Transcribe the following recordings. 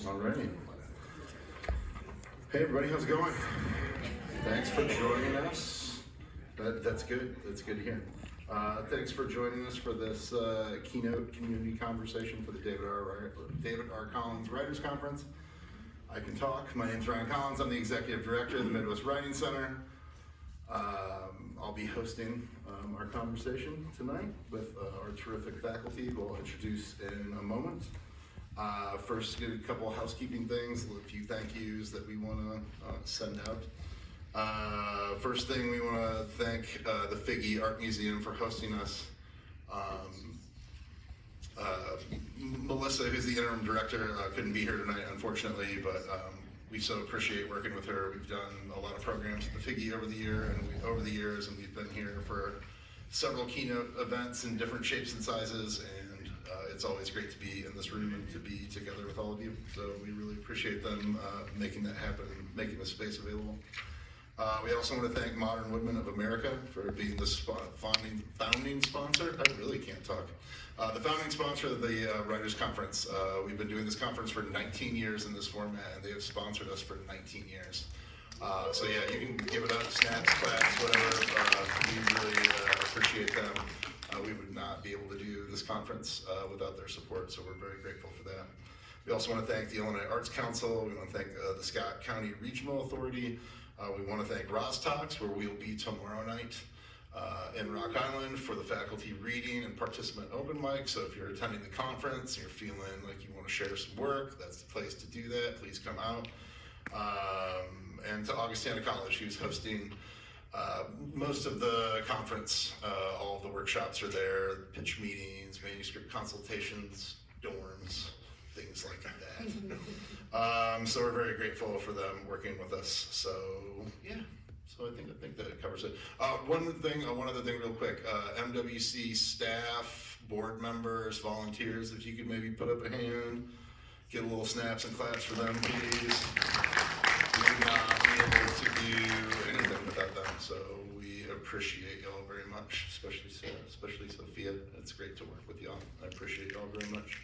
Alrighty. Hey everybody, how's it going? Thanks for joining us. That's good. That's good to hear. Thanks for joining us for this keynote community conversation for the David R. Collins Writers Conference. I can talk. My name's Ryan Collins. I'm the Executive Director of the Midwest Writing Center. I'll be hosting our conversation tonight with our terrific faculty, who I'll introduce in a moment. First, a couple of housekeeping things, a few thank yous that we want to send out. First thing, we want to thank the Figge Art Museum for hosting us. Melissa, who's the interim director, couldn't be here tonight, unfortunately, but we so appreciate working with her. We've done a lot of programs at the Figge over the years, and we've been here for several keynote events in different shapes and sizes, and it's always great to be in this room and to be together with all of you. So we really appreciate them making that happen, making this space available. We also want to thank Modern Woodmen of America for being the founding sponsor. I really can't talk. The founding sponsor of the Writers Conference. We've been doing this conference for 19 years in this format, and they have sponsored us for 19 years. So yeah, you can give it up, snaps, claps, whatever. We really appreciate them. We would not be able to do this conference without their support, so we're very grateful for that. We also want to thank the Illinois Arts Council. We want to thank the Scott County Regional Authority. We want to thank Rostox, where we'll be tomorrow night in Rock Island for the faculty reading and participant open mic. So if you're attending the conference and you're feeling like you want to share some work, that's the place to do that. Please come out. And to Augustana College, who's hosting most of the conference. All of the workshops are there, pitch meetings, manuscript consultations, dorms, things like that. So we're very grateful for them working with us. So yeah, so I think that covers it. One other thing real quick, MWC staff, board members, volunteers, if you could maybe put up a hand, get a little snaps and claps for them, please. We would not be able to do anything without them, so we appreciate y'all very much, especially Sara, especially Sophia. It's great to work with y'all. I appreciate y'all very much.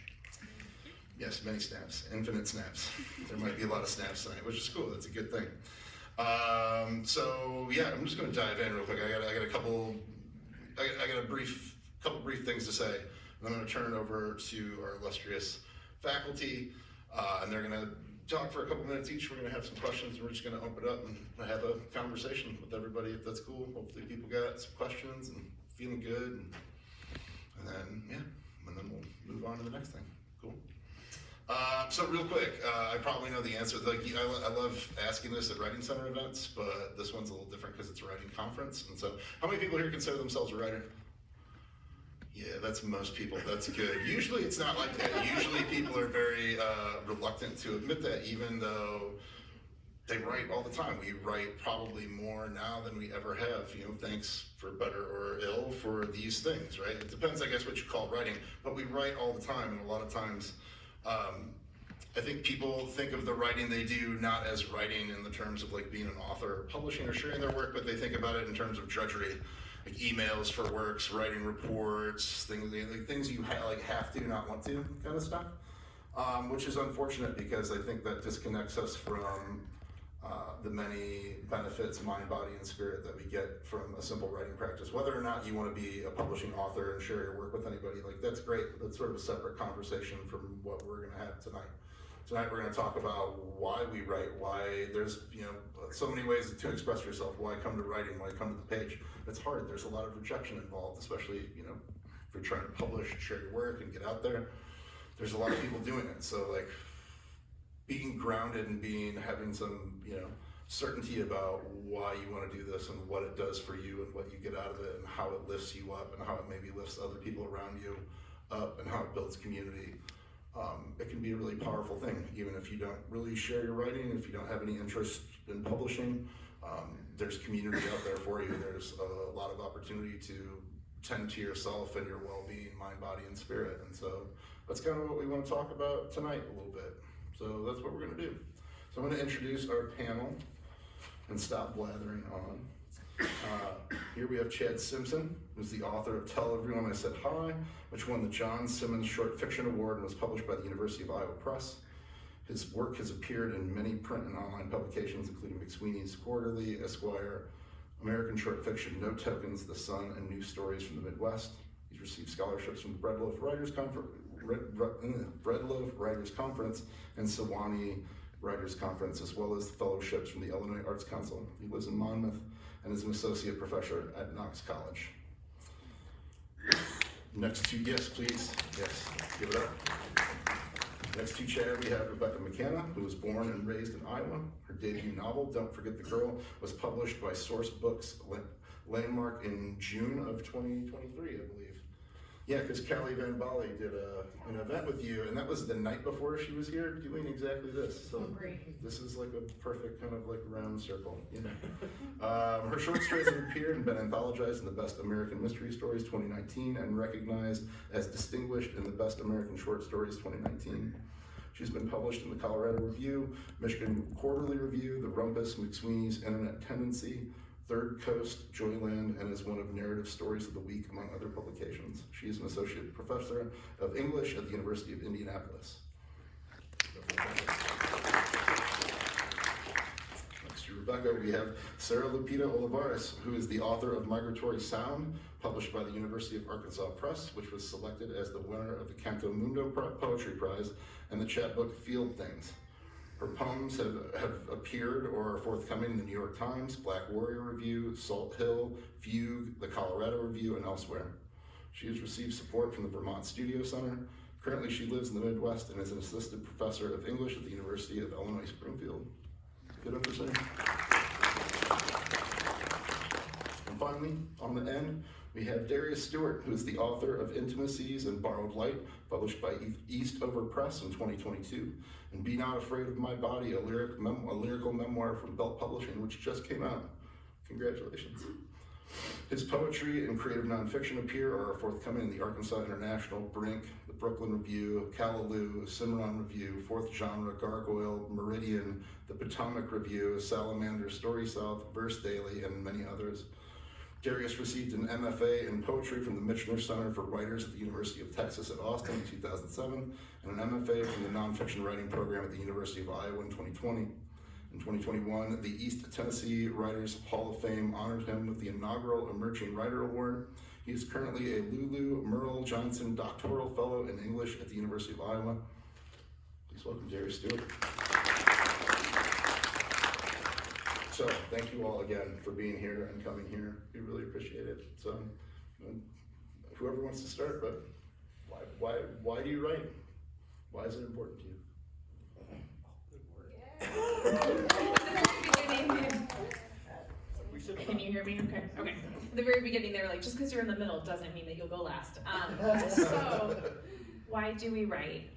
Yes, many snaps, infinite snaps. There might be a lot of snaps tonight, which is cool. That's a good thing. So yeah, I'm just going to dive in real quick. I got a couple brief things to say, and I'm going to turn it over to our illustrious faculty, and they're going to talk for a couple minutes each. We're going to have some questions, and we're just going to open it up and have a conversation with everybody, if that's cool. Hopefully people got some questions and feeling good, and then and then we'll move on to the next thing. Cool. So real quick, I probably know the answer. Like, I love asking this at Writing Center events, but this one's a little different because it's a writing conference. And so, how many people here consider themselves a writer? Yeah, that's most people. That's good. Usually it's not like that. Usually people are very reluctant to admit that, even though they write all the time. We write probably more now than we ever have, thanks for better or ill for these things, right? It depends, I guess, what you call writing, but we write all the time, and a lot of times, I think people think of the writing they do not as writing in the terms of like being an author or publishing or sharing their work, but they think about it in terms of drudgery. Like emails for works, writing reports, things you have to, not want to, kind of stuff, which is unfortunate because I think that disconnects us from the many benefits, mind, body, and spirit that we get from a simple writing practice. Whether or not you want to be a publishing author and share your work with anybody, that's great. That's sort of a separate conversation from what we're going to have tonight. Tonight we're going to talk about why we write, why there's so many ways to express yourself, why come to writing, why come to the page. It's hard. There's a lot of rejection involved, especially if you're trying to publish, share your work, and get out there. There's a lot of people doing it. So being grounded and having some certainty about why you want to do this and what it does for you and what you get out of it and how it lifts you up and how it maybe lifts other people around you up and how it builds community. It can be a really powerful thing, even if you don't really share your writing, if you don't have any interest in publishing. There's community out there for you. There's a lot of opportunity to tend to yourself and your well-being, mind, body, and spirit. And so that's kind of what we want to talk about tonight a little bit. So that's what we're going to do. So I'm going to introduce our panel and stop blathering on. Here we have Chad Simpson, who's the author of Tell Everyone I Said Hi, which won the John Simmons Short Fiction Award and was published by the University of Iowa Press. His work has appeared in many print and online publications, including McSweeney's Quarterly, Esquire, American Short Fiction, No Tokens, The Sun, and New Stories from the Midwest. He's received scholarships from the Breadloaf Writers Conference and Sewanee Writers Conference, as well as fellowships from the Illinois Arts Council. He lives in Monmouth and is an associate professor at Knox College. Next to, yes, please, yes, give it up. Next to Chad, we have Rebecca McKanna, who was born and raised in Iowa. Her debut novel, Don't Forget the Girl, was published by Source Books Landmark in June of 2023, I believe. Yeah, because Callie Van Bali did an event with you, and that was the night before she was here doing exactly this. So this is like a perfect kind of like round circle, you know. Her short stories have appeared and been anthologized in the Best American Mystery Stories 2019 and recognized as distinguished in the Best American Short Stories 2019. She's been published in the Colorado Review, Michigan Quarterly Review, the Rumpus, McSweeney's Internet Tendency, Third Coast, Joyland, and is one of Narrative Stories of the Week, among other publications. She is an associate professor of English at the University of Indianapolis. Next to Rebecca, we have Sara Lupita Olivares, who is the author of Migratory Sound, published by the University of Arkansas Press, which was selected as the winner of the Canto Mundo Poetry Prize and the chapbook Field Things. Her poems have appeared or are forthcoming in the New York Times, Black Warrior Review, Salt Hill, Fugue, the Colorado Review, and elsewhere. She has received support from the Vermont Studio Center. Currently, she lives in the Midwest and is an assistant professor of English at the University of Illinois Springfield. Good up for Sara. And finally, on the end, we have Darius Stewart, who is the author of Intimacies and Borrowed Light, published by Eastover Press in 2022, and Be Not Afraid of My Body, a lyrical memoir from Belt Publishing, which just came out. Congratulations. His poetry and creative nonfiction appear or are forthcoming in the Arkansas International, Brink, the Brooklyn Review, Callaloo, Cimarron Review, Fourth Genre, Gargoyle, Meridian, the Potomac Review, Salamander, Story South, Verse Daily, and many others. Darius received an MFA in poetry from the Michener Center for Writers at the University of Texas at Austin in 2007, and an MFA from the Nonfiction Writing Program at the University of Iowa in 2020. In 2021, the East Tennessee Writers Hall of Fame honored him with the inaugural Emerging Writer Award. He is currently a Lulu Merle Johnson Doctoral Fellow in English at the University of Iowa. Please welcome Darius Stewart. So thank you all again for being here and coming here. We really appreciate it. So whoever wants to start, but why do you write? Why is it important to you? Can you hear me? Okay. At the very beginning, they were like, just because you're in the middle doesn't mean that you'll go last. So, why do we write?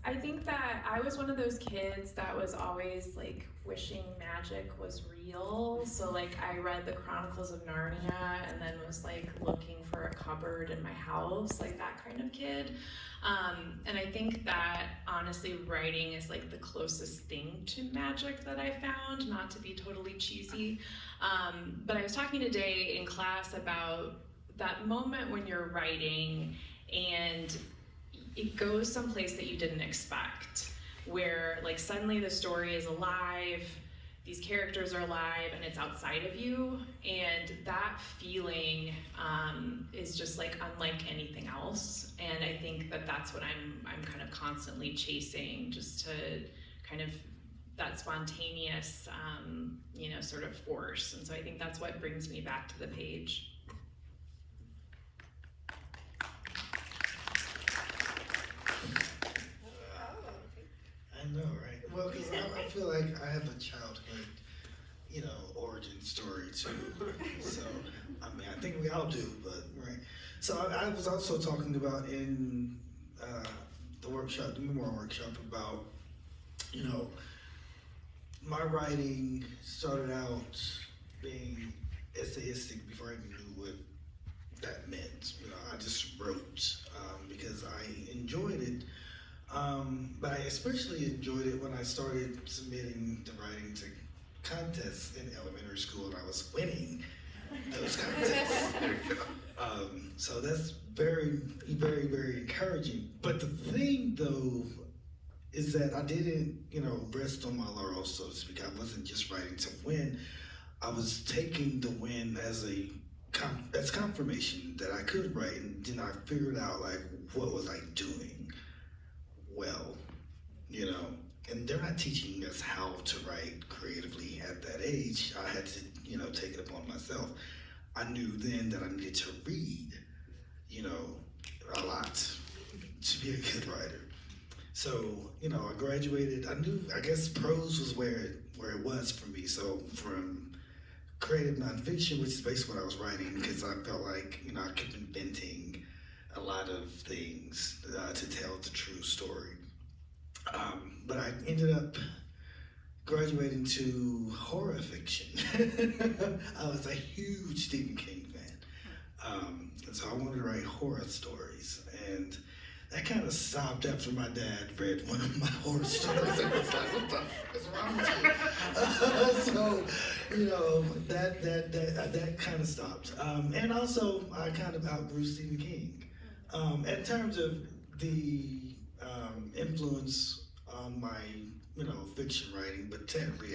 I think that I was one of those kids that was always like wishing magic was real. So like I read the Chronicles of Narnia and then was like looking for a cupboard in my house, like that kind of kid. And I think that honestly writing is like the closest thing to magic that I found, not to be totally cheesy. But I was talking today in class about that moment when you're writing and it goes someplace that you didn't expect, where like suddenly the story is alive, these characters are alive, and it's outside of you, and that feeling is just like unlike anything else. And I think that that's what I'm kind of constantly chasing, just to kind of that spontaneous sort of force. And so I think that's what brings me back to the page. I know, right? Well, because I feel like I have a childhood, origin story too. So, I mean, I think we all do, but, right? So I was also talking about in the workshop, the memoir workshop, about, my writing started out being essayistic before I even knew what that meant. I just wrote because I enjoyed it. But I especially enjoyed it when I started submitting the writing to contests in elementary school, and I was winning those contests. So that's very, very, very encouraging. But the thing, though, is that I didn't, rest on my laurels, so to speak. I wasn't just writing to win. I was taking the win as as confirmation that I could write, and then I figured out like what was I doing well, And they're not teaching us how to write creatively at that age. I had to, take it upon myself. I knew then that I needed to read, a lot to be a good writer. So, I graduated. I guess prose was where it was for me. So from creative nonfiction, which is basically what I was writing, because I felt like, I kept inventing a lot of things to tell the true story. But I ended up graduating to horror fiction. I was a huge Stephen King fan. And so I wanted to write horror stories. And that kind of stopped after my dad read one of my horror stories. I was like, what the fuck is wrong with you? So, that kind of stopped. And also, I kind of outgrew Stephen King. In terms of the influence on my, fiction writing, but technically,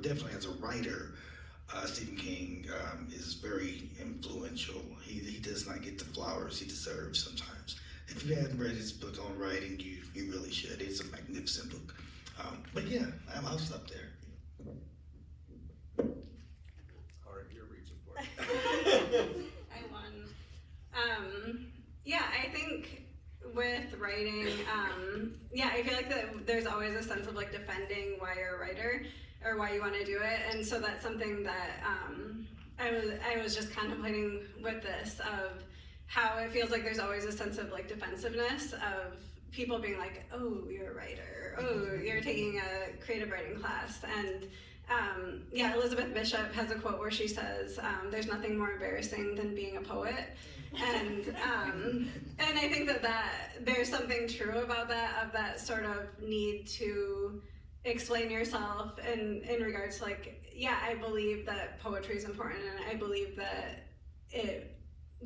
definitely as a writer, Stephen King is very influential. He does not get the flowers he deserves sometimes. If you haven't read his book on writing, you really should. It's a magnificent book. But yeah, I'll stop there. All right, your reason for it. I won. Yeah, I think with writing, I feel like that there's always a sense of like defending why you're a writer or why you want to do it, and so that's something that I was just contemplating with this of how it feels like there's always a sense of like defensiveness of people being like, oh, you're a writer, oh, you're taking a creative writing class, and Elizabeth Bishop has a quote where she says, there's nothing more embarrassing than being a poet. And I think that there's something true about that, of that sort of need to explain yourself in regards to like, I believe that poetry is important, and I believe that it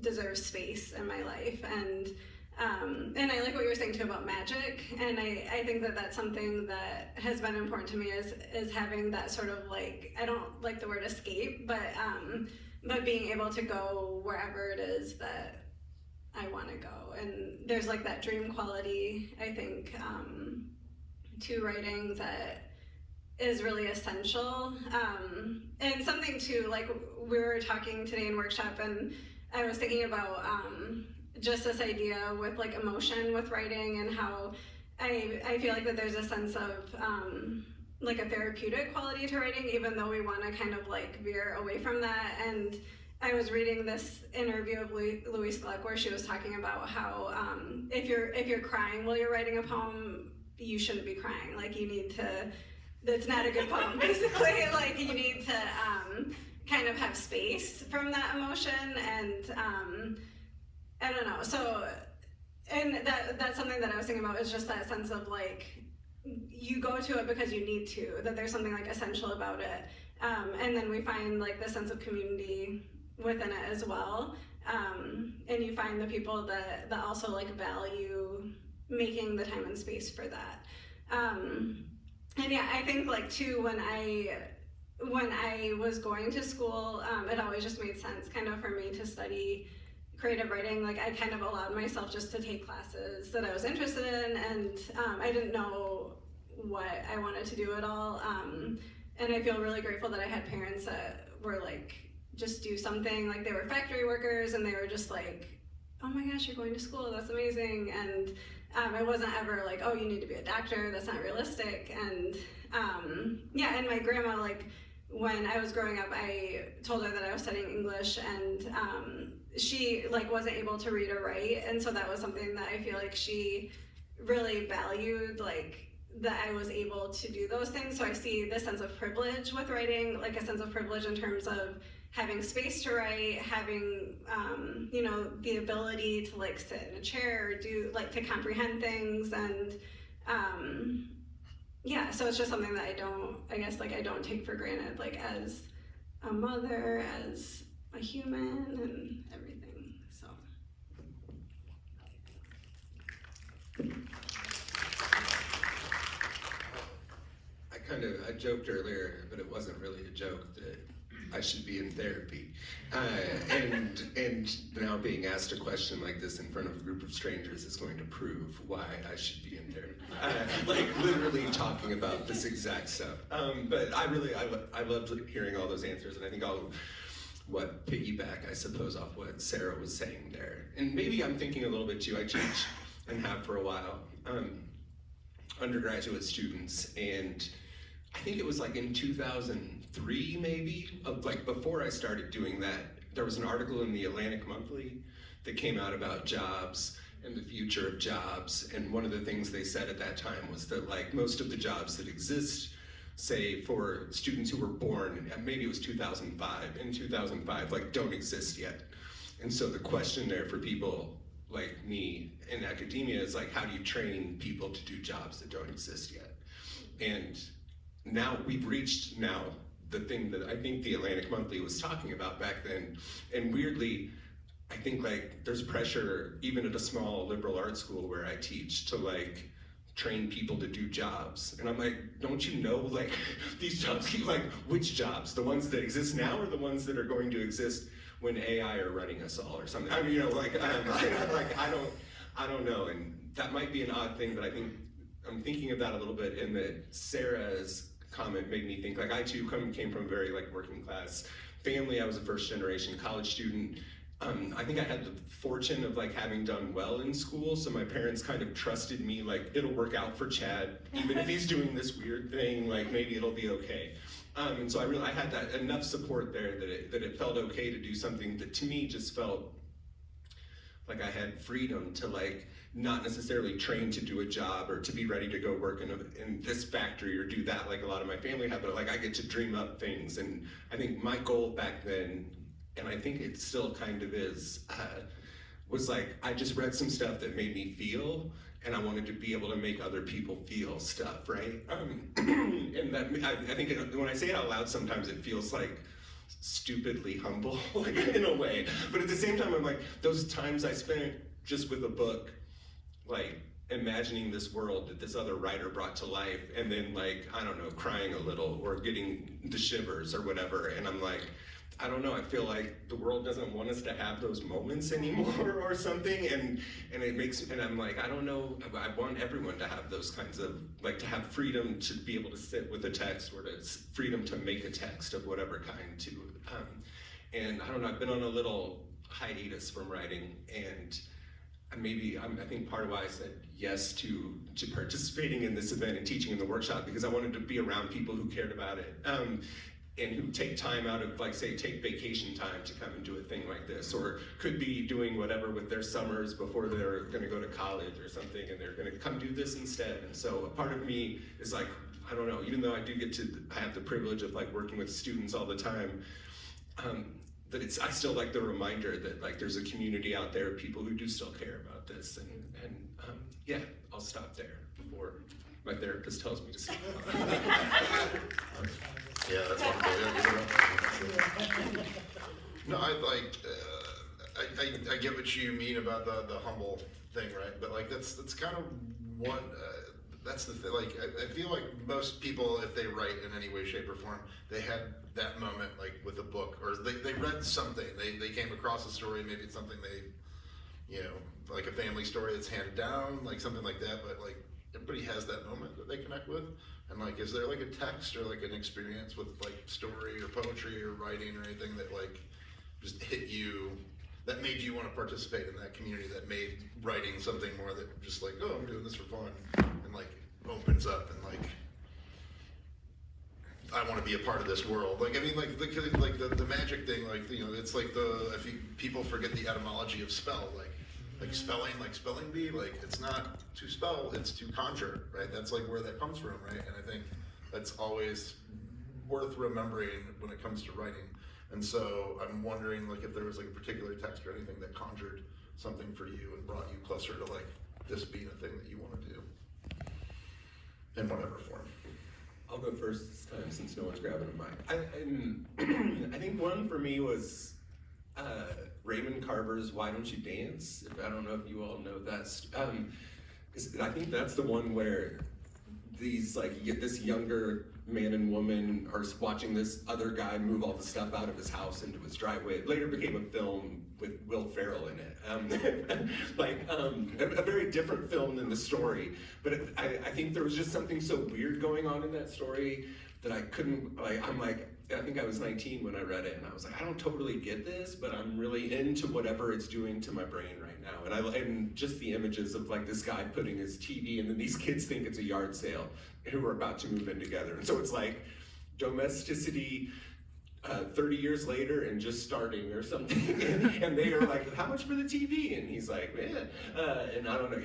deserves space in my life. And I like what you were saying too about magic, and I think that that's something that has been important to me is having that sort of like, I don't like the word escape, but being able to go wherever it is that I want to go. And there's like that dream quality, I think, to writing that is really essential. And something too, like we were talking today in workshop, and I was thinking about just this idea with like emotion with writing, and how I feel like that there's a sense of like a therapeutic quality to writing, even though we want to kind of like veer away from that. And I was reading this interview of Louise Gluck where she was talking about how if you're crying while you're writing a poem, you shouldn't be crying. Like you need to, that's not a good poem basically. Like you need to kind of have space from that emotion, and I don't know. So, and that's something that I was thinking about, is just that sense of like, you go to it because you need to, that there's something like essential about it. And then we find like the sense of community within it as well. And you find the people that also like value making the time and space for that. And I think like too, when I was going to school, it always just made sense kind of for me to study creative writing. Like I kind of allowed myself just to take classes that I was interested in, and I didn't know what I wanted to do at all. And I feel really grateful that I had parents that were like, just do something. Like they were factory workers, and they were just like, oh my gosh, you're going to school, that's amazing. And it wasn't ever like, oh, you need to be a doctor, that's not realistic. And and my grandma, like when I was growing up, I told her that I was studying English, and she like wasn't able to read or write, and so that was something that I feel like she really valued, like that I was able to do those things. So I see the sense of privilege with writing, like a sense of privilege in terms of having space to write, having the ability to like sit in a chair, or do like to comprehend things, and so it's just something that I don't take for granted, like as a mother, as a human, and everything. So joked earlier, but it wasn't really a joke, that I should be in therapy. And now being asked a question like this in front of a group of strangers is going to prove why I should be in therapy. Like literally talking about this exact stuff. But I loved hearing all those answers, and I think I'll piggyback, I suppose, off what Sara was saying there. And maybe I'm thinking a little bit too. I teach and have for a while undergraduate students, and I think it was like in 2003 maybe, like before I started doing that, there was an article in the Atlantic Monthly that came out about jobs and the future of jobs, and one of the things they said at that time was that like most of the jobs that exist, say for students who were born, maybe it was 2005, in 2005, like don't exist yet. And so the question there for people like me in academia is like, how do you train people to do jobs that don't exist yet? And now we've reached the thing that I think the Atlantic Monthly was talking about back then. And weirdly, I think like there's pressure even at a small liberal arts school where I teach to like train people to do jobs. And I'm like, don't you know, like these jobs keep like, which jobs? The ones that exist now or the ones that are going to exist when AI are running us all or something? I mean, you know, like, I don't know. And that might be an odd thing, but I think I'm thinking of that a little bit, and that Sarah's comment made me think, like I too came from a very like working class family. I was a first generation college student. I think I had the fortune of like having done well in school, so my parents kind of trusted me, like it'll work out for Chad, even if he's doing this weird thing, like maybe it'll be okay. And so I had that enough support there that it felt okay to do something that to me just felt like I had freedom to like not necessarily train to do a job or to be ready to go work in this factory or do that like a lot of my family had, but like I get to dream up things. And I think my goal back then, and I think it still kind of is, was like, I just read some stuff that made me feel, and I wanted to be able to make other people feel stuff, right? And that, I think when I say it out loud, sometimes it feels like stupidly humble, like in a way. But at the same time, I'm like, those times I spent just with a book, like imagining this world that this other writer brought to life, and then like, I don't know, crying a little or getting the shivers or whatever, and I'm like, I don't know, I feel like the world doesn't want us to have those moments anymore or something, and it makes, and I'm like, I don't know, I want everyone to have those kinds of, like to have freedom to be able to sit with a text, or to freedom to make a text of whatever kind too. And I don't know, I've been on a little hiatus from writing, and I think part of why I said yes to participating in this event and teaching in the workshop, because I wanted to be around people who cared about it. And who take time out of, like, say, take vacation time to come and do a thing like this, or could be doing whatever with their summers before they're gonna go to college or something, and they're gonna come do this instead. And so a part of me is like, I don't know, even though I have the privilege of like working with students all the time, that I still like the reminder that like there's a community out there of people who do still care about this. And yeah, I'll stop there before my therapist tells me to stop. Yeah, that's wonderful. Yeah, no, I get what you mean about the humble thing, right? But like that's kind of what that's the thing. Like I feel like most people, if they write in any way, shape, or form, they had that moment like with a book, or they read something. They came across a story. Maybe it's something they, you know, like a family story that's handed down, like something like that. But like everybody has that moment that they connect with. And like, is there like a text or like an experience with like story or poetry or writing or anything that like just hit you, that made you want to participate in that community, that made writing something more that just like, oh, I'm doing this for fun, and like opens up and like, I want to be a part of this world. Like, I mean, like the magic thing, like, you know, it's like people forget the etymology of spell, like spelling bee, like it's not to spell, it's to conjure, right? That's like where that comes from, right? And I think that's always worth remembering when it comes to writing. And so I'm wondering like if there was like a particular text or anything that conjured something for you and brought you closer to like this being a thing that you want to do in whatever form. I'll go first this time since no one's grabbing a mic. I think one for me was Raymond Carver's "Why Don't You Dance?" I don't know if you all know that. I think that's the one where these like this younger man and woman are watching this other guy move all the stuff out of his house into his driveway. It later became a film with Will Ferrell in it. A very different film than the story. But I think there was just something so weird going on in that story that I couldn't, I think I was 19 when I read it, and I was like, I don't totally get this, but I'm really into whatever it's doing to my brain right now. And just the images of like this guy putting his TV, and then these kids think it's a yard sale who are about to move in together. And so it's like domesticity 30 years later and just starting or something. And they are like, how much for the TV? And he's like, and I don't know,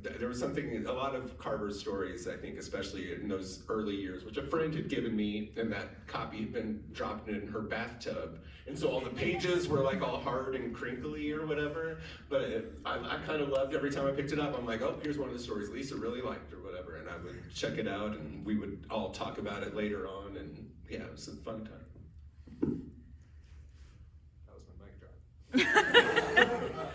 there was something, a lot of Carver's stories, I think, especially in those early years, which a friend had given me, and that copy had been dropped in her bathtub. And so all the pages were like all hard and crinkly or whatever. But I kind of loved every time I picked it up. I'm like, oh, here's one of the stories Lisa really liked or whatever. And I would check it out, and we would all talk about it later on. And yeah, it was a fun time. That was my mic drop.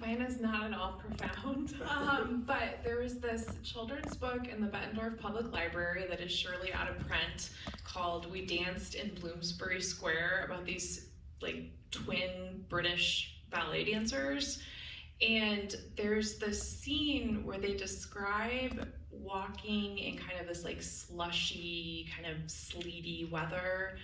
Mine is not at all profound, but there was this children's book in the Bettendorf Public Library that is surely out of print called We Danced in Bloomsbury Square, about these like twin British ballet dancers. And there's this scene where they describe walking in kind of this like slushy, kind of sleety weather.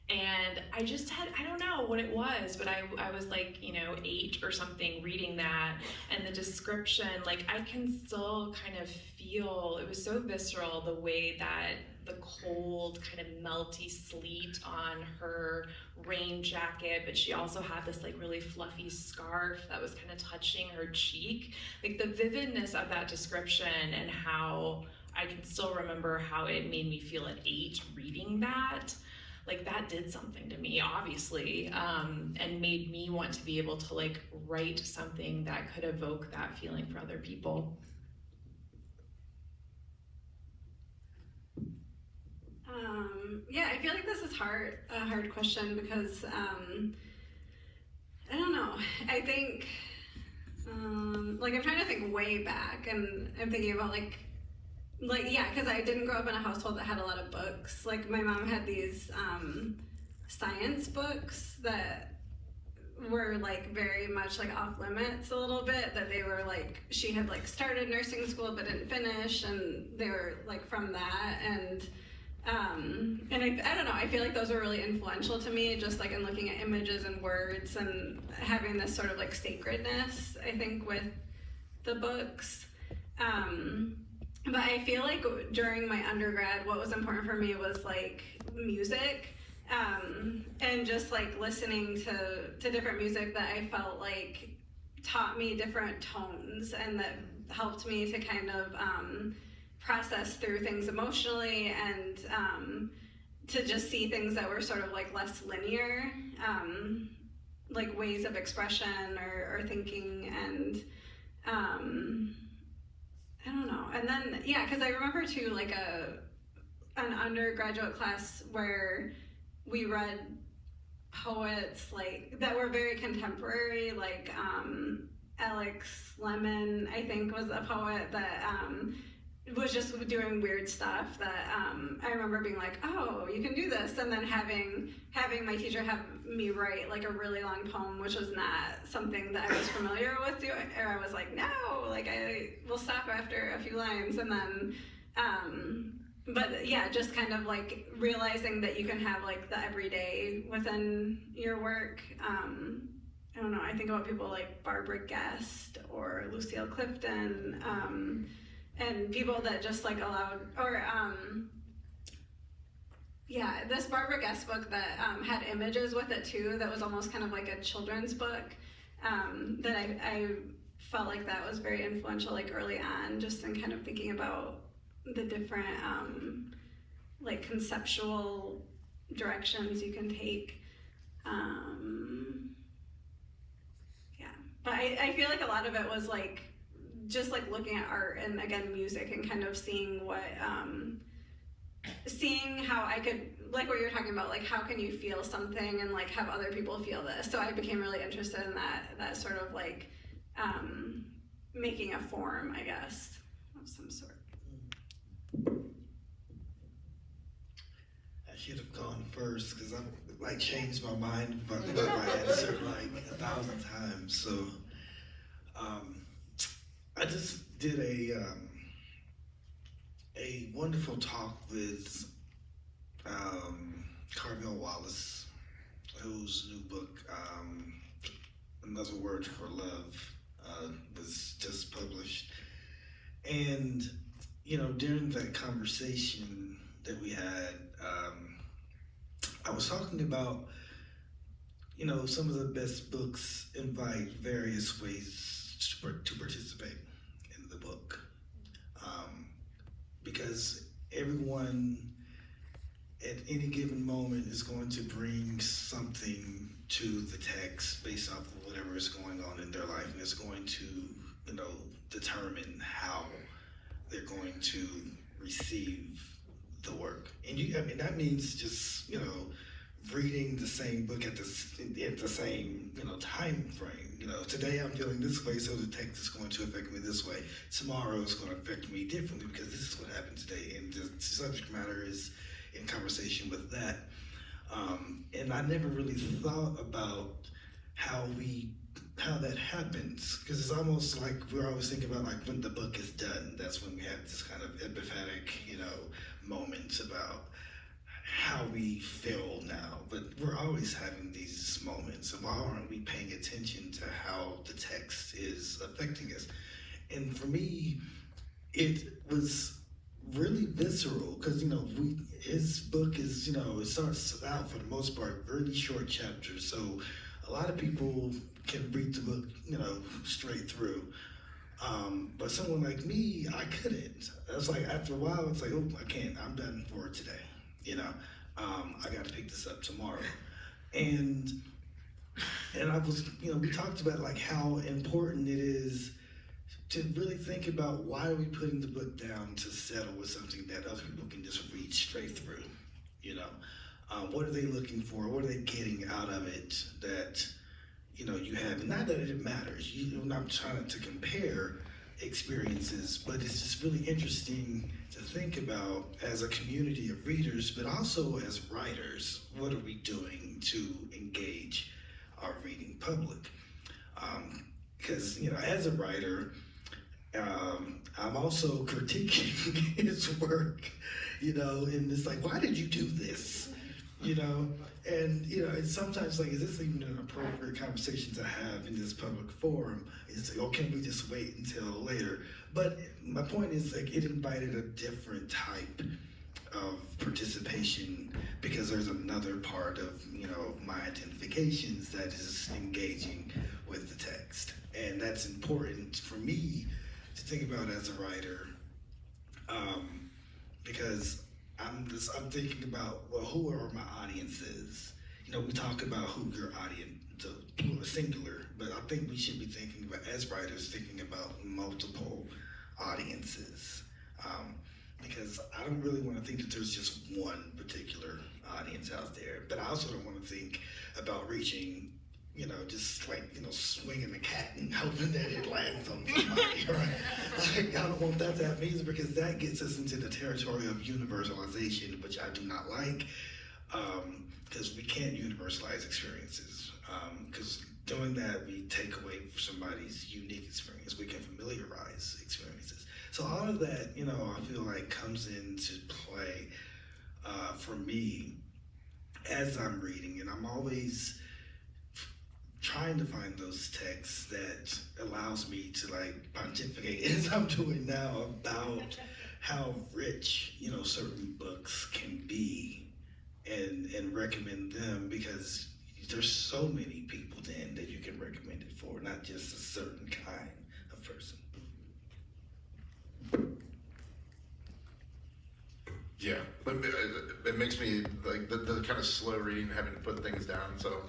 And I just had, I don't know what it was, but I was like, 8 or something reading that, and the description, like I can still kind of feel, it was so visceral, the way that the cold kind of melty sleet on her rain jacket, but she also had this like really fluffy scarf that was kind of touching her cheek. Like the vividness of that description, and how I can still remember how it made me feel at 8 reading that. Like that did something to me, obviously, and made me want to be able to like write something that could evoke that feeling for other people. Yeah, I feel like this is a hard question, because I don't know. I think I'm trying to think way back, and I'm thinking about because I didn't grow up in a household that had a lot of books. Like my mom had these science books that were like very much like off limits a little bit, that they were like, she had like started nursing school but didn't finish, and they were like from that. And I don't know, I feel like those are really influential to me, just like in looking at images and words and having this sort of like sacredness, I think, with the books. But I feel like during my undergrad, what was important for me was like music, and just like listening to different music that I felt like taught me different tones, and that helped me to kind of process through things emotionally, and to just see things that were sort of like less linear, like ways of expression or thinking, and I don't know. And then, yeah, because I remember too, like an undergraduate class where we read poets like that were very contemporary, like Alex Lemon, I think, was a poet that was just doing weird stuff that I remember being like, oh, you can do this, and then having my teacher have me write like a really long poem, which was not something that I was familiar with doing, or I was like, no, like I will stop after a few lines. And then but yeah, just kind of like realizing that you can have like the everyday within your work. I don't know, I think about people like Barbara Guest or Lucille Clifton, and people that just like allowed, or this Barbara Guest book that had images with it too, that was almost kind of like a children's book, that I felt like that was very influential, like early on, just in kind of thinking about the different like conceptual directions you can take. But I feel like a lot of it was like just like looking at art and again music, and kind of seeing what seeing how I could, like what you're talking about, like how can you feel something and like have other people feel this. So I became really interested in that sort of like making a form, I guess, of some sort. should have gone first because I've like changed my mind about my answer like 1,000 times. So I just did a wonderful talk with Carmel Wallace, whose new book, Another Word for Love, was just published. And, you know, during that conversation that we had, I was talking about, you know, some of the best books invite various ways to participate in the book. Because everyone at any given moment is going to bring something to the text based off of whatever is going on in their life, and it's going to, you know, determine how they're going to receive the work. And I mean, that means just, you know, reading the same book at the same, you know, time frame. You know, today I'm feeling this way, so the text is going to affect me this way. Tomorrow it's going to affect me differently because this is what happened today, and the subject matter is in conversation with that. And I never really thought about how that happens, because it's almost like we're always thinking about like when the book is done, that's when we have this kind of epiphanic, you know, moments about how we feel now. But we're always having these moments, and why aren't we paying attention to how the text is affecting us? And for me, it was really visceral, because, you know, his book is, you know, it starts out for the most part really short chapters, so a lot of people can read the book, you know, straight through. But someone like me, I couldn't. I was like, after a while, it's like, oh, I can't, I'm done for today, you know. I got to pick this up tomorrow. And I was, you know, we talked about like how important it is to really think about why are we putting the book down to settle with something that other people can just read straight through, you know. What are they looking for? What are they getting out of it that, you know, you have? And not that it matters. I'm not trying to compare experiences, but it's just really interesting to think about as a community of readers, but also as writers, what are we doing to engage our reading public? Because, you know, as a writer, I'm also critiquing his work, you know, and it's like, why did you do this? You know, and, you know, it's sometimes like, is this even an appropriate conversation to have in this public forum? It's like, oh, can we just wait until later? But my point is, like, it invited a different type of participation, because there's another part of, you know, my identifications that is engaging with the text. And that's important for me to think about as a writer, because I'm thinking about, well, who are my audiences? You know, we talk about who your audience, the singular, but I think we should be thinking about, as writers, thinking about multiple audiences. Because I don't really want to think that there's just one particular audience out there, but I also don't want to think about reaching, you know, just like, you know, swinging the cat and hoping that it lands on somebody, right? Like, I don't want that to happen either, because that gets us into the territory of universalization, which I do not like, because we can't universalize experiences, because doing that, we take away somebody's unique experience. We can familiarize experiences. So all of that, you know, I feel like comes into play for me as I'm reading, and I'm always trying to find those texts that allows me to like pontificate, as I'm doing now, about how rich, you know, certain books can be, and recommend them, because there's so many people then that you can recommend it for, not just a certain kind of person. Yeah, but it makes me like the kind of slow reading, having to put things down. So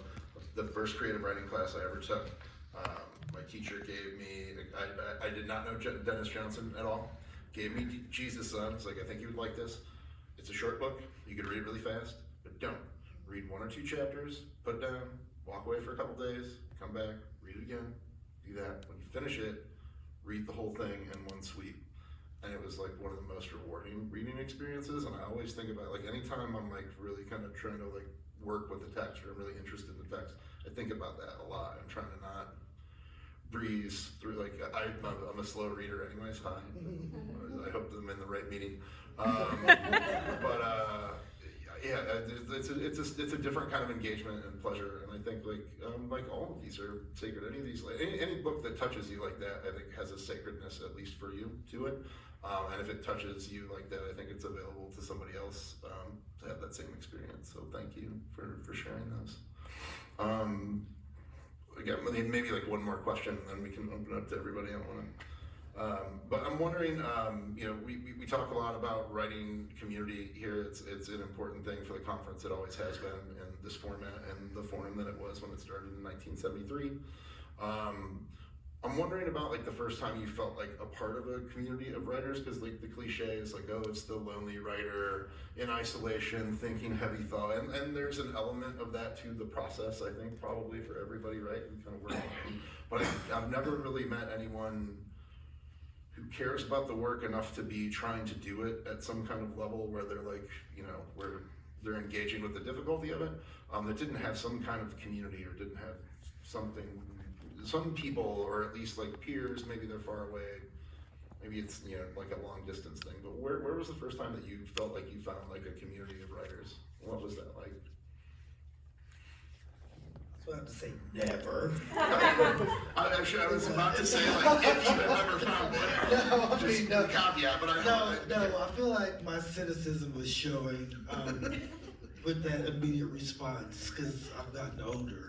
the first creative writing class I ever took, my teacher gave me, I did not know Dennis Johnson at all, gave me Jesus Son. It's like, I think you would like this. It's a short book, you can read it really fast, but don't. Read 1 or 2 chapters, put it down, walk away for a couple days, come back, read it again, do that. When you finish it, read the whole thing in one sweep. and it was like one of the most rewarding reading experiences. And I always think about, like, anytime I'm like really kind of trying to like work with the text, or I'm really interested in the text, I think about that a lot. I'm trying to not breeze through, like, I'm a slow reader anyways. Hi. I hope I'm in the right meeting. But yeah, it's a different kind of engagement and pleasure, and I think like all of these are sacred. Any of these, like, any book that touches you like that, I think has a sacredness, at least for you, to it. And if it touches you like that, I think it's available to somebody else to have that same experience. So thank you for sharing those. Again, maybe like one more question, and then we can open it up to everybody. I don't want to. But I'm wondering, you know, we talk a lot about writing community here. It's an important thing for the conference. It always has been in this format and the form that it was when it started in 1973. I'm wondering about like the first time you felt like a part of a community of writers, because like the cliche is like, oh, it's the lonely writer in isolation, thinking heavy thought, and there's an element of that to the process, I think, probably for everybody, right? And kind of working on it. But I've never really met anyone who cares about the work enough to be trying to do it at some kind of level where they're like, you know, where they're engaging with the difficulty of it, that didn't have some kind of community, or didn't have something, some people, or at least like peers, maybe they're far away, maybe it's, you know, like a long distance thing, but where was the first time that you felt like you found like a community of writers? What was that like? So I have to say never. Actually, I was about to say, like, if you have ever found it, No, I just mean, no. caveat, but I No, I feel like my cynicism was showing with that immediate response, because I've gotten older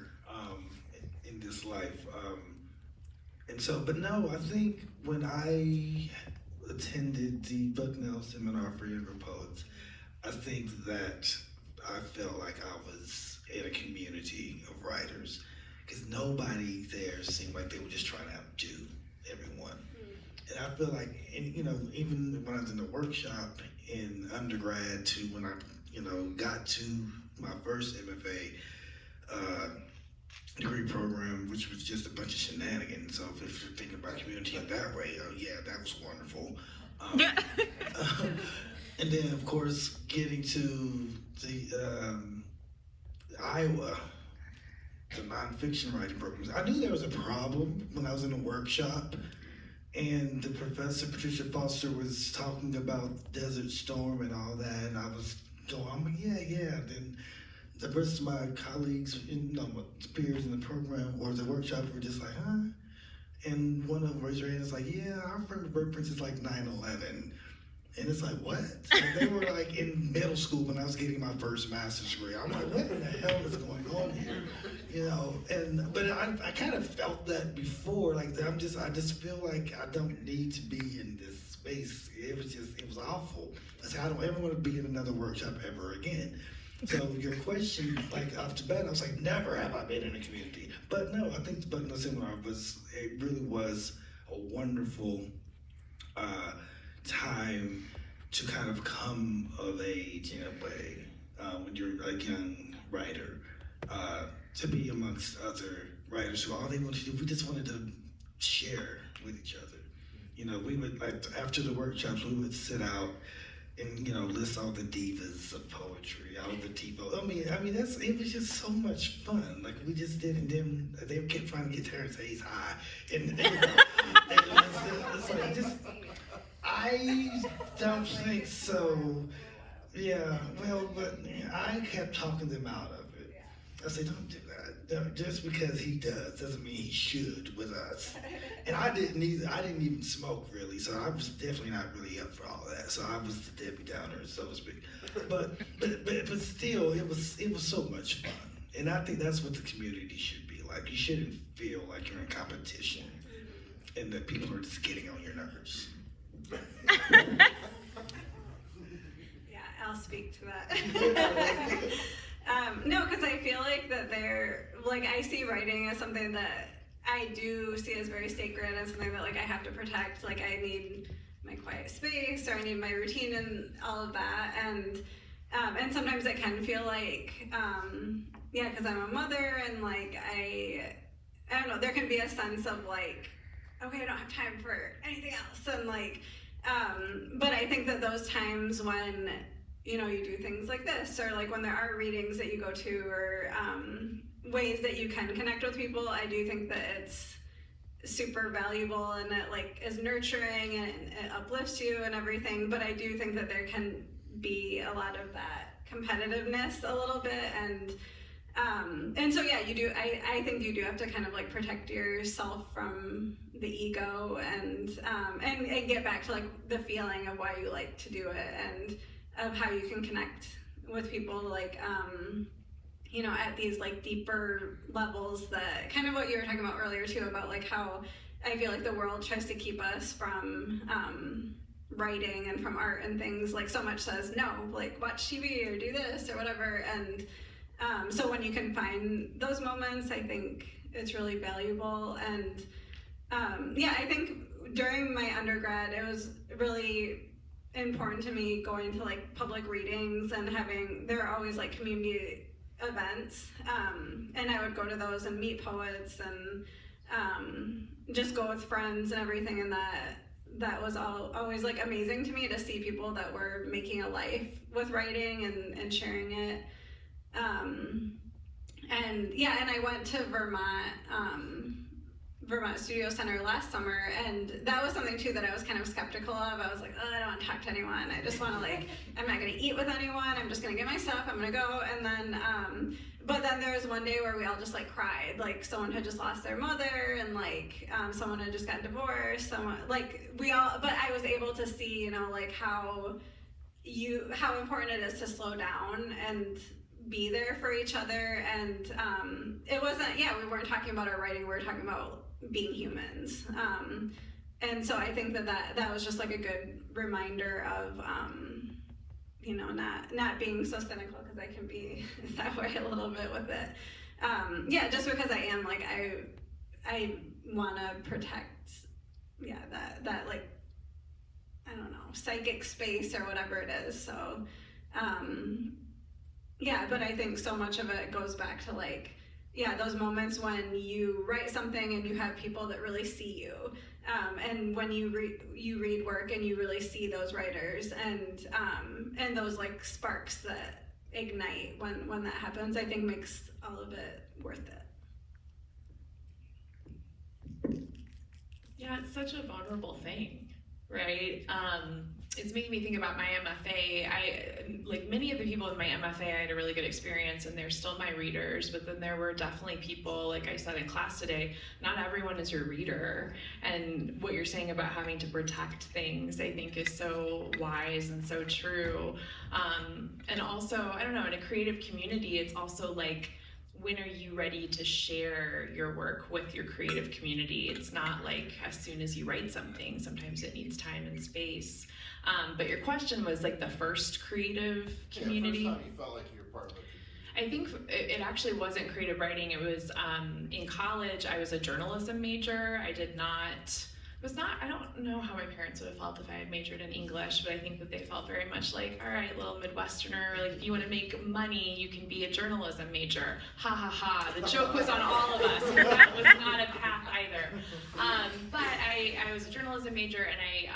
in this life. And so, but no, I think when I attended the Bucknell Seminar for Younger Poets, I think that I felt like I was in a community of writers, because nobody there seemed like they were just trying to outdo everyone. And I feel like, and you know, even when I was in the workshop in undergrad to when I, you know, got to my first MFA degree program, which was just a bunch of shenanigans. So if you're thinking about community in that way, oh yeah, that was wonderful. And then of course getting to the Iowa, the nonfiction writing programs, I knew there was a problem when I was in a workshop, and the professor, Patricia Foster, was talking about Desert Storm and all that, and I was going, I'm like, yeah. Then the rest of my colleagues, you know, my peers in the program or the workshop were just like, huh? And one of them raised their hand and was like, yeah, our friend birthplace is like 9/11. And it's like, what? And they were like in middle school when I was getting my first master's degree. I'm like, what in the hell is going on here? You know, but I kind of felt that before. Like I just feel like I don't need to be in this space. It was awful. I said, I don't ever want to be in another workshop ever again. So your question, like off the bat, I was like, never have I been in a community. But no, I think the Bucknell Seminar really was a wonderful time to kind of come of age in a way, when you're a young writer, to be amongst other writers who all they wanted to do, we just wanted to share with each other. You know, we would, like, after the workshops, we would sit out and, you know, list all the divas of poetry, all the diva. I mean, it was just so much fun. Like we just did, and then they kept trying to get Terrence Hayes high, and you know, it's like just. I don't think so. Yeah, well, but I kept talking them out of it. I said, don't do that. No, just because he does doesn't mean he should with us. And I didn't even smoke really, so I was definitely not really up for all of that. So I was the Debbie Downer, so to speak. But still, it was so much fun. And I think that's what the community should be like. You shouldn't feel like you're in competition and that people are just getting on your nerves. Yeah, I'll speak to that. No, because I feel like that I see writing as something that I do see as very sacred and something that like I have to protect. Like I need my quiet space, or I need my routine and all of that. And sometimes it can feel like, because I'm a mother and like I don't know, there can be a sense of like, okay, I don't have time for anything else, and like But I think that those times when, you know, you do things like this, or like when there are readings that you go to, or ways that you can connect with people, I do think that it's super valuable, and it like is nurturing and it uplifts you and everything. But I do think that there can be a lot of that competitiveness a little bit, and so yeah, you do. I think you do have to kind of like protect yourself from the ego, and get back to like the feeling of why you like to do it, and of how you can connect with people, like you know, at these like deeper levels, that kind of what you were talking about earlier too, about like how I feel like the world tries to keep us from writing and from art and things, like so much says no, like watch TV or do this or whatever, and so when you can find those moments, I think it's really valuable. And yeah, I think during my undergrad, it was really important to me going to like public readings, and there are always like community events, and I would go to those and meet poets, and just go with friends and everything, and that was always like amazing to me, to see people that were making a life with writing and sharing it. And yeah, and I went to Vermont Studio Center last summer, and that was something too that I was kind of skeptical of. I was like, oh, I don't want to talk to anyone. I just want to like, I'm not going to eat with anyone. I'm just going to get my stuff. I'm going to go. And then, but then there was one day where we all just like cried. Like someone had just lost their mother, and like someone had just got divorced. Someone but I was able to see, you know, like how important it is to slow down and be there for each other. And it wasn't, we weren't talking about our writing, we were talking about being humans. And so I think that was just like a good reminder of you know, not being so cynical, because I can be that way a little bit with it. Just because I am like, I want to protect that like, I don't know, psychic space or whatever it is. So but I think so much of it goes back to like, those moments when you write something and you have people that really see you, and when you read work and you really see those writers, and those like sparks that ignite when that happens, I think makes all of it worth it. Yeah, it's such a vulnerable thing, right? It's making me think about my MFA. Like many of the people in my MFA, I had a really good experience, and they're still my readers, but then there were definitely people, like I said in class today, not everyone is your reader. And what you're saying about having to protect things, I think is so wise and so true. And also, I don't know, in a creative community, it's also like, when are you ready to share your work with your creative community? It's not like as soon as you write something, sometimes it needs time and space. But your question was like the first creative community. First time you felt like you were part of it. I think it actually wasn't creative writing. It was in college, I was a journalism major. I don't know how my parents would have felt if I had majored in English, but I think that they felt very much like, all right, little Midwesterner, like if you want to make money, you can be a journalism major. Ha ha ha. The joke was on all of us, because that was not a path either. But I was a journalism major, and I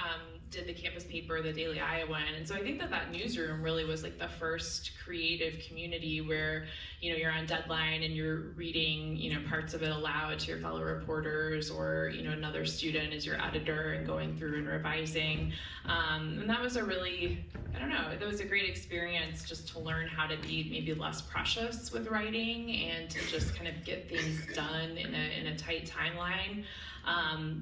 did the campus paper, the Daily Iowan, and so I think that newsroom really was like the first creative community where, you know, you're on deadline and you're reading, you know, parts of it aloud to your fellow reporters, or, you know, another student is your editor and going through and revising. And that was a really, I don't know, that was a great experience just to learn how to be maybe less precious with writing and to just kind of get things done in a tight timeline.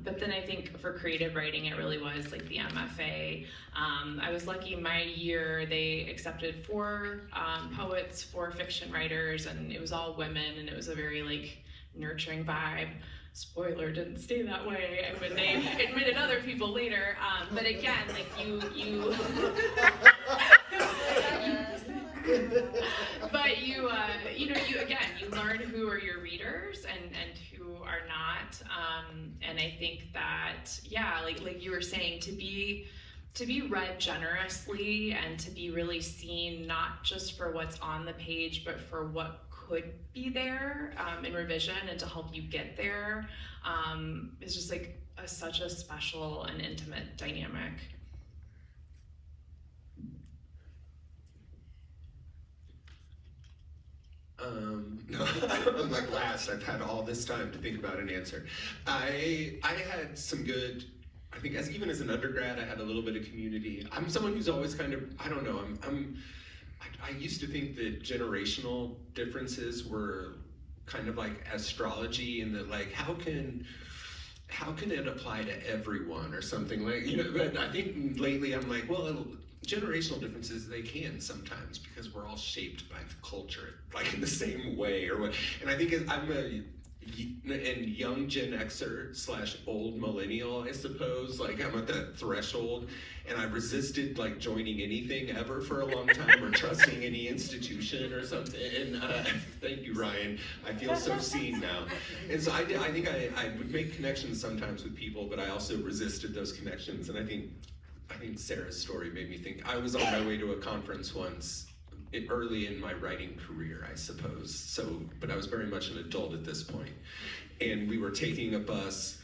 But then I think for creative writing, it really was like the MFA. I was lucky my year, they accepted 4 poets, 4 fiction writers, and it was all women, and it was a very like nurturing vibe. Spoiler, didn't stay that way when they admitted other people later. But again, like you but you learn who are your readers and who are not. And I think that, like you were saying, to be read generously and to be really seen, not just for what's on the page, but for what could be there in revision and to help you get there, is just like such a special and intimate dynamic. I'm like, last, I've had all this time to think about an answer. I had some good, I think even as an undergrad, I had a little bit of community. I'm someone who's always kind of, I don't know, I used to think that generational differences were kind of like astrology, and that like, how can it apply to everyone or something like, but I think lately I'm like, well, generational differences, they can sometimes, because we're all shaped by the culture, like in the same way or what. And I think I'm a young Gen Xer / old millennial, I suppose. Like I'm at that threshold, and I resisted like joining anything ever for a long time, or trusting any institution or something. And thank you, Ryan. I feel so seen now. And so I think I would make connections sometimes with people, but I also resisted those connections. And I think Sarah's story made me think. I was on my way to a conference once, early in my writing career, I suppose. So, but I was very much an adult at this point. And we were taking a bus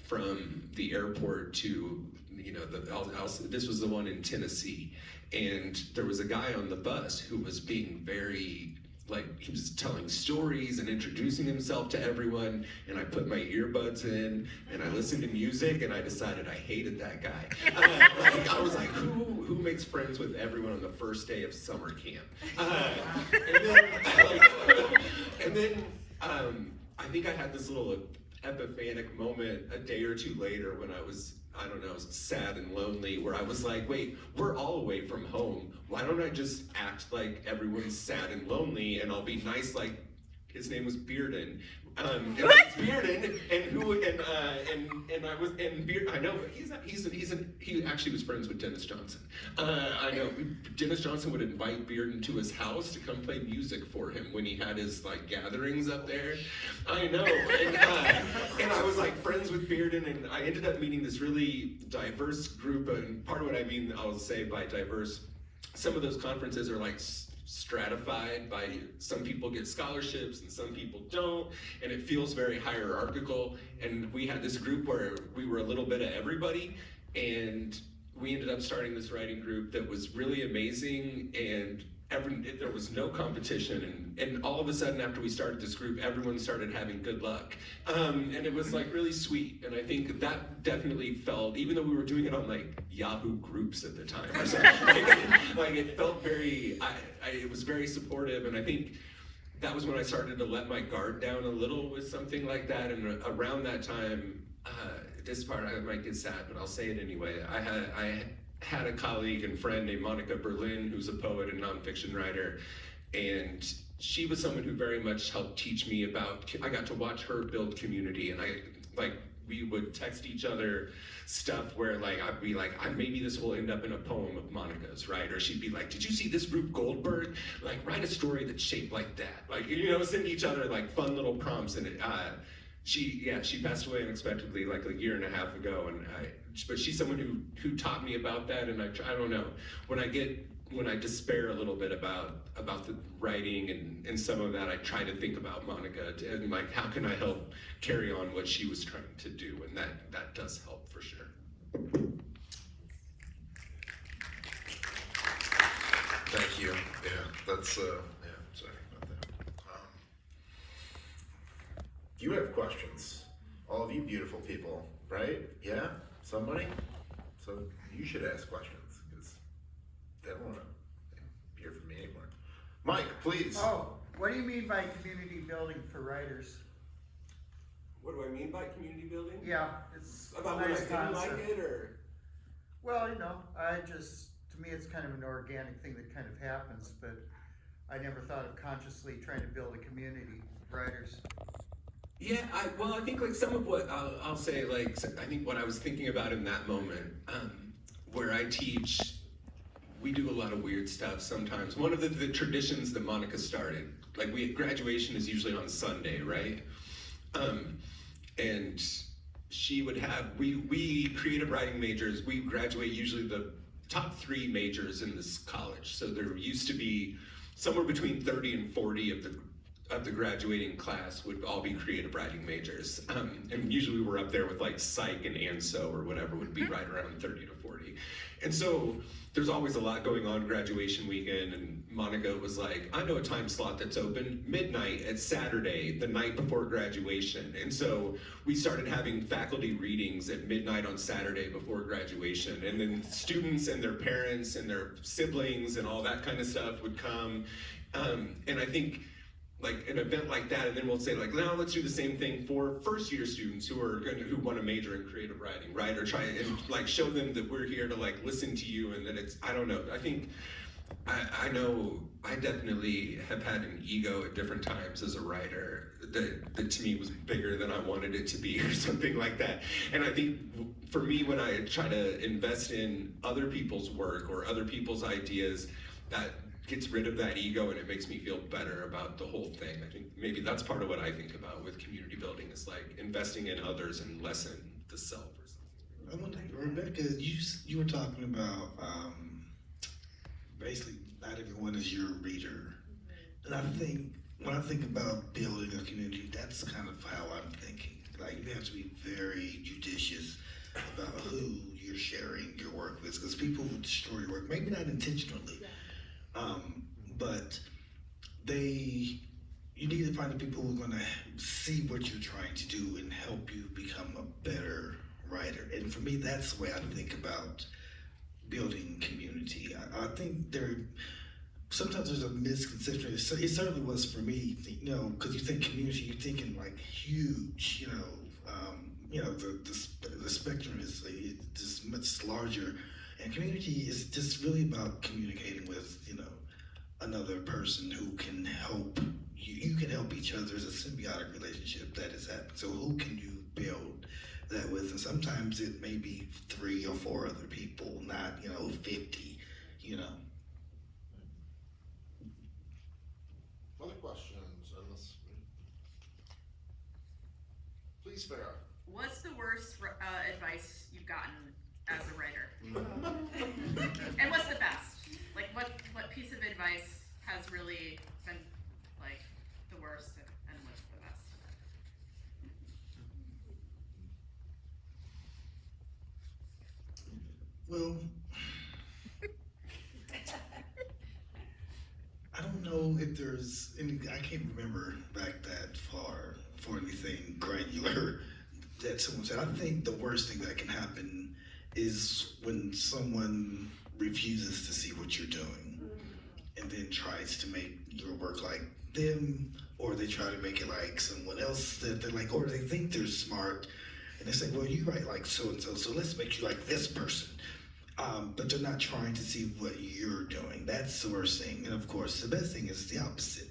from the airport to, this was the one in Tennessee. And there was a guy on the bus who was being very, he was telling stories and introducing himself to everyone, and I put my earbuds in, and I listened to music, and I decided I hated that guy. I was like, who makes friends with everyone on the first day of summer camp? And then I think I had this little epiphanic moment a day or two later when I was, sad and lonely, where I was like, wait, we're all away from home. Why don't I just act like everyone's sad and lonely, and I'll be nice like, his name was Bearden. And Bearden, I know, but he actually was friends with Dennis Johnson. I know Dennis Johnson would invite Bearden to his house to come play music for him when he had his gatherings up there. I know, and I was friends with Bearden, and I ended up meeting this really diverse group. And part of what I mean, I'll say by diverse, some of those conferences are stratified by, some people get scholarships and some people don't, and it feels very hierarchical. And we had this group where we were a little bit of everybody, and we ended up starting this writing group that was really amazing, and there was no competition, and all of a sudden after we started this group, everyone started having good luck, and it was really sweet. And I think that definitely felt, even though we were doing it on Yahoo groups at the time or something, it felt very, it was very supportive. And I think that was when I started to let my guard down a little with something like that. And around that time, this part I might get sad, but I'll say it anyway. I had a colleague and friend named Monica Berlin, who's a poet and nonfiction writer, and she was someone who very much helped teach me about, I got to watch her build community, and we would text each other stuff where I'd be maybe this will end up in a poem of Monica's, right? Or she'd be like, did you see this Rube Goldberg? Write a story that's shaped like that. Send each other fun little prompts. And she passed away unexpectedly a year and a half ago, but she's someone who taught me about that. And I don't know, when I despair a little bit about the writing and some of that, I try to think about Monica and how can I help carry on what she was trying to do, and that does help for sure. Thank you. Yeah, that's sorry about that. You have questions, all of you beautiful people, right? Yeah, somebody. So you should ask questions, because they don't want to hear from me anymore. Mike, please. Oh, what do you mean by community building for writers? What do I mean by community building? Yeah, it's About a nice when I didn't like concept. it, or? Well, to me it's kind of an organic thing that kind of happens, but I never thought of consciously trying to build a community of writers. Yeah, I think some of what I'll say, I think what I was thinking about in that moment, where I teach, we do a lot of weird stuff sometimes. One of the traditions that Monica started, graduation is usually on Sunday, right? And she would have, we creative writing majors, we graduate usually the top 3 majors in this college. So there used to be somewhere between 30 and 40 of the graduating class would all be creative writing majors. And usually we're up there with like psych and ANSO or whatever would be right around 30 to 40. And so there's always a lot going on graduation weekend, and Monica was like, I know a time slot that's open, midnight at Saturday, the night before graduation. And so we started having faculty readings at midnight on Saturday before graduation, and then students and their parents and their siblings and all that kind of stuff would come. And I think like an event like that, and then we'll say like, now let's do the same thing for first year students who want to major in creative writing, right? Or try and like show them that we're here to like listen to you, and that it's, I don't know, I think, I know I definitely have had an ego at different times as a writer that to me was bigger than I wanted it to be or something like that. And I think for me, when I try to invest in other people's work or other people's ideas, that gets rid of that ego, and it makes me feel better about the whole thing. I think maybe that's part of what I think about with community building, is like investing in others and less in the self or something. I want to, Rebecca, you were talking about basically not everyone is your reader. And I think when I think about building a community, that's kind of how I'm thinking. Like, you have to be very judicious about who you're sharing your work with, because people will destroy your work, maybe not intentionally. But you need to find the people who are going to see what you're trying to do and help you become a better writer. And for me, that's the way I think about building community. I think sometimes there's a misconception. It certainly was for me, you know, because you think community, you're thinking like huge, the spectrum is just much larger. And community is just really about communicating with, you know, another person who can help you. You can help each other. There's a symbiotic relationship that is happening. So who can you build that with? And sometimes it may be 3 or 4 other people, not, 50, Other questions on this? Please, Sara. What's the worst advice you've gotten as a writer? And what's the best? Like, what piece of advice has really been like the worst, and what's the best? Well, I don't know if there's any, I can't remember back that far for anything granular that someone said. I think the worst thing that can happen is when someone refuses to see what you're doing and then tries to make your work like them, or they try to make it like someone else that they're like, or they think they're smart and they say, well, you write like so-and-so, so let's make you like this person. But they're not trying to see what you're doing. That's the worst thing. And of course, the best thing is the opposite,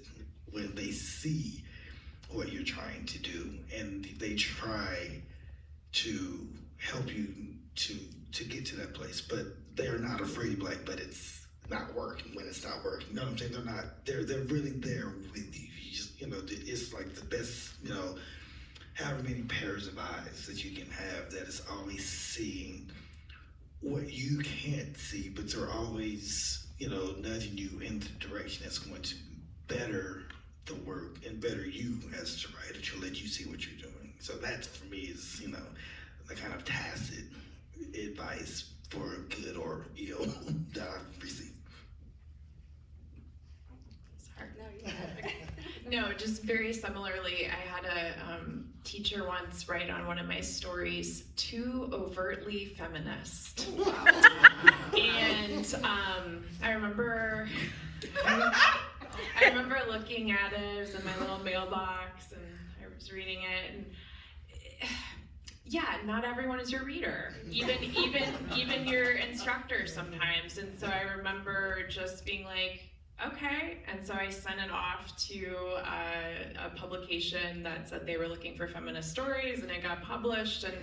when they see what you're trying to do and they try to help you to get to that place, but they're not afraid to be like, but it's not working when it's not working. You know what I'm saying? They're really there with you. You just, it's like the best, however many pairs of eyes that you can have that is always seeing what you can't see, but they're always, nudging you in the direction that's going to better the work and better you as a writer, to let you see what you're doing. So that for me is, the kind of tacit advice for good or ill that I've received. No, just very similarly, I had a teacher once write on one of my stories, "too overtly feminist." Wow. And I remember looking at it. It was in my little mailbox, and I was reading it, and yeah, not everyone is your reader, even your instructor sometimes. And so I remember just being like, okay, and so I sent it off to a publication that said they were looking for feminist stories, and it got published, and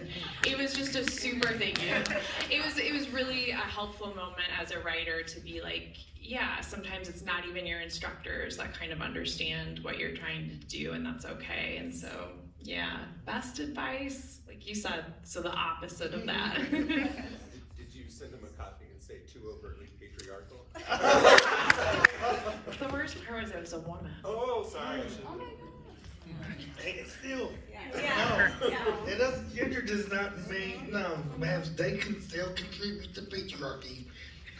it was just a super thing. It was really a helpful moment as a writer to be like, yeah, sometimes it's not even your instructors that kind of understand what you're trying to do, and that's okay. And so, yeah, best advice, like you said, so the opposite of that. Did you send them a copy and say too overtly patriarchal? The word worst part was it was a woman. Oh, sorry. Oh my god. Hey, still. Yeah. No. Yeah. It doesn't, gender does not mean, no, man, they can still contribute to patriarchy.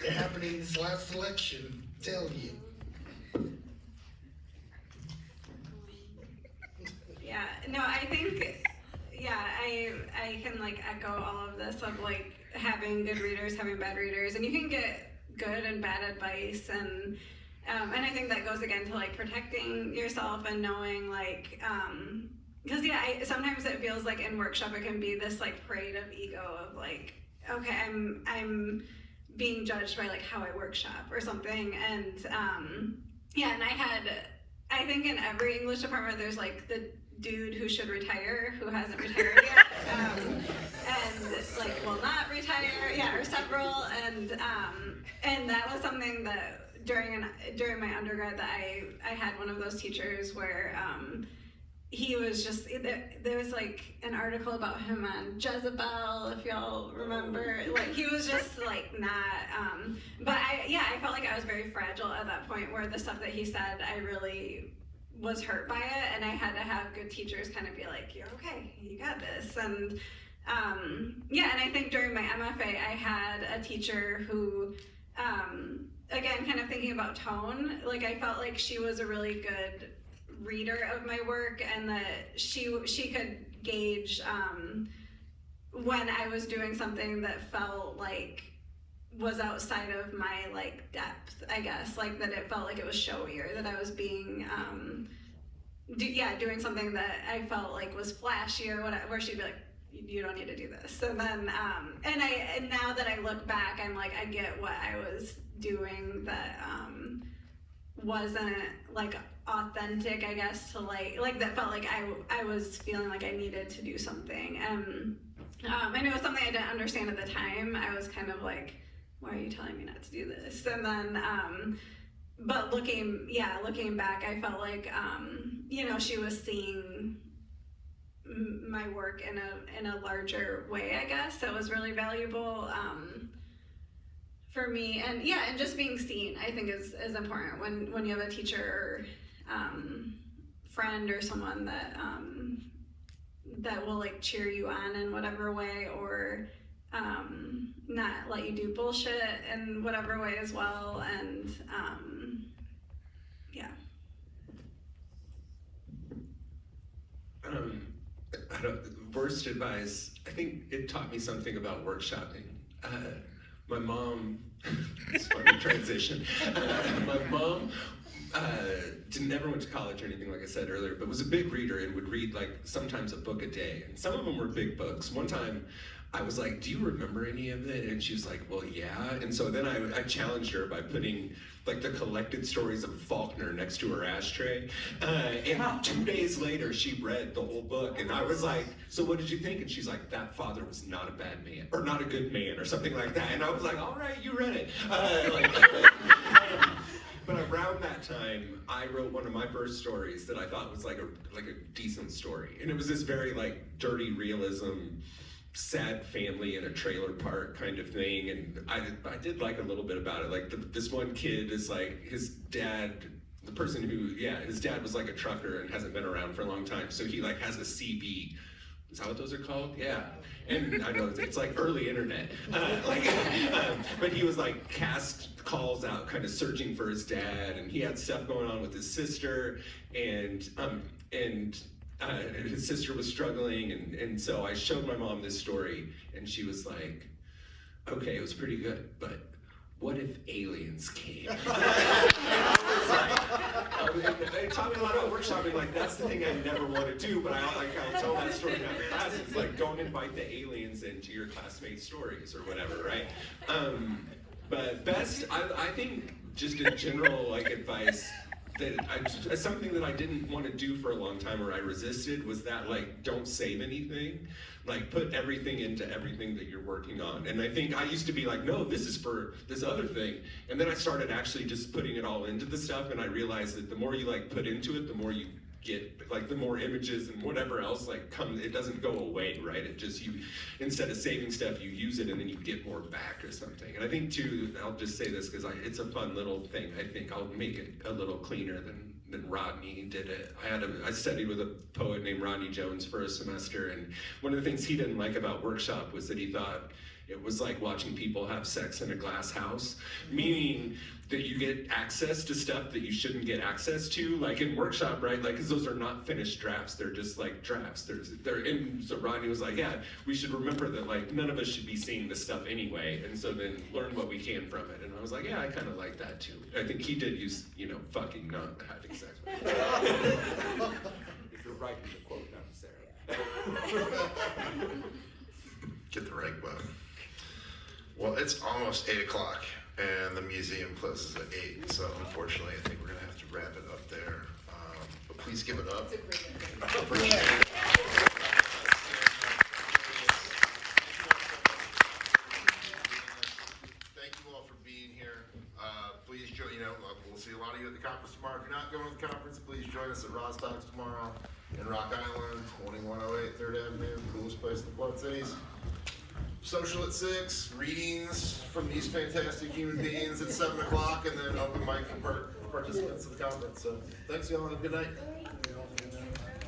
They're happening this last election, tell you. Yeah, no, I think, yeah, I can like echo all of this of like having good readers, having bad readers, and you can get good and bad advice, and I think that goes again to like protecting yourself and knowing like, because yeah, sometimes it feels like in workshop it can be this like parade of ego of like, okay, I'm being judged by like how I workshop or something, and yeah, and I think in every English department there's like the dude who should retire who hasn't retired yet, and like will not retire, yeah, or several, and that was something that during my undergrad that I had one of those teachers where he was just, there was like an article about him on Jezebel, if y'all remember, like he was just like not, but I felt like I was very fragile at that point where the stuff that he said, I really was hurt by it, and I had to have good teachers kind of be like, you're okay, you got this, and yeah, and I think during my MFA I had a teacher who, again, kind of thinking about tone, like I felt like she was a really good reader of my work, and that she could gauge when I was doing something that felt like was outside of my like depth, I guess, like that it felt like it was showy, or that I was being doing something that I felt like was flashy or whatever, where she'd be like, you don't need to do this, and then and now that I look back, I'm like, I get what I was doing that wasn't like authentic, I guess, to like that felt like I was feeling like I needed to do something, and it was something I didn't understand at the time. I was kind of like, why are you telling me not to do this? And then but looking back, I felt like she was seeing my work in a larger way, I guess. So it was really valuable for me, and just being seen, I think is important when you have a teacher or friend or someone that will like cheer you on in whatever way, or not let you do bullshit in whatever way as well, and yeah. Worst advice, I think it taught me something about workshopping. My mom, it's a funny transition. My mom never went to college or anything, like I said earlier, but was a big reader and would read like sometimes a book a day. And some of them were big books. One time I was like, do you remember any of it? And she was like, well, yeah. And so then I challenged her by putting like the collected stories of Faulkner next to her ashtray. And 2 days later, she read the whole book. And I was like, so what did you think? And she's like, that father was not a bad man, or not a good man, or something like that. And I was like, all right, you read it. But around that time, I wrote one of my first stories that I thought was like a decent story. And it was this very like dirty realism, sad family in a trailer park kind of thing, and I did like a little bit about it. Like this one kid is like, his dad, the person who, his dad was like a trucker and hasn't been around for a long time, so he like has a CB. Is that what those are called? Yeah. And I know it's like early internet. But he was like cast calls out, kind of searching for his dad, and he had stuff going on with his sister, and his sister was struggling, and so I showed my mom this story, and she was like, okay, it was pretty good, but what if aliens came? And I was like, it taught me a lot about workshopping, like that's the thing I never want to do, but I'll tell that story in my classes, like don't invite the aliens into your classmates' stories or whatever, right? But best, I think just in general, like advice, that something that I didn't want to do for a long time, or I resisted, was that like don't save anything, like put everything into everything that you're working on. And I think I used to be like, no, this is for this other thing, and then I started actually just putting it all into the stuff, and I realized that the more you like put into it, the more you get, like, the more images and whatever else, like, it doesn't go away, right? It just, instead of saving stuff, you use it and then you get more back or something. And I think too, I'll just say this because it's a fun little thing. I think I'll make it a little cleaner than Rodney did it. I studied with a poet named Rodney Jones for a semester, and one of the things he didn't like about workshop was that he thought it was like watching people have sex in a glass house, meaning that you get access to stuff that you shouldn't get access to, like in workshop, right? Like, because those are not finished drafts, they're just like drafts. And so Rodney was like, yeah, we should remember that, like, none of us should be seeing this stuff anyway, and so then learn what we can from it. And I was like, yeah, I kind of like that too. I think he did use, fucking, not having sex. If you're writing the quote down, Sarah. Get the right button. Well, it's almost 8 o'clock and the museum closes at 8, so unfortunately I think we're gonna have to wrap it up there. But please give it up. Appreciate it. Thank you all for being here. Please join, we'll see a lot of you at the conference tomorrow. If you're not going to the conference, please join us at Rostock's tomorrow in Rock Island, 2108 3rd Avenue, coolest place in the Quad Cities. Social at 6, readings from these fantastic human beings at 7 o'clock, and then open mic for participants of the conference. So thanks y'all, have a good night.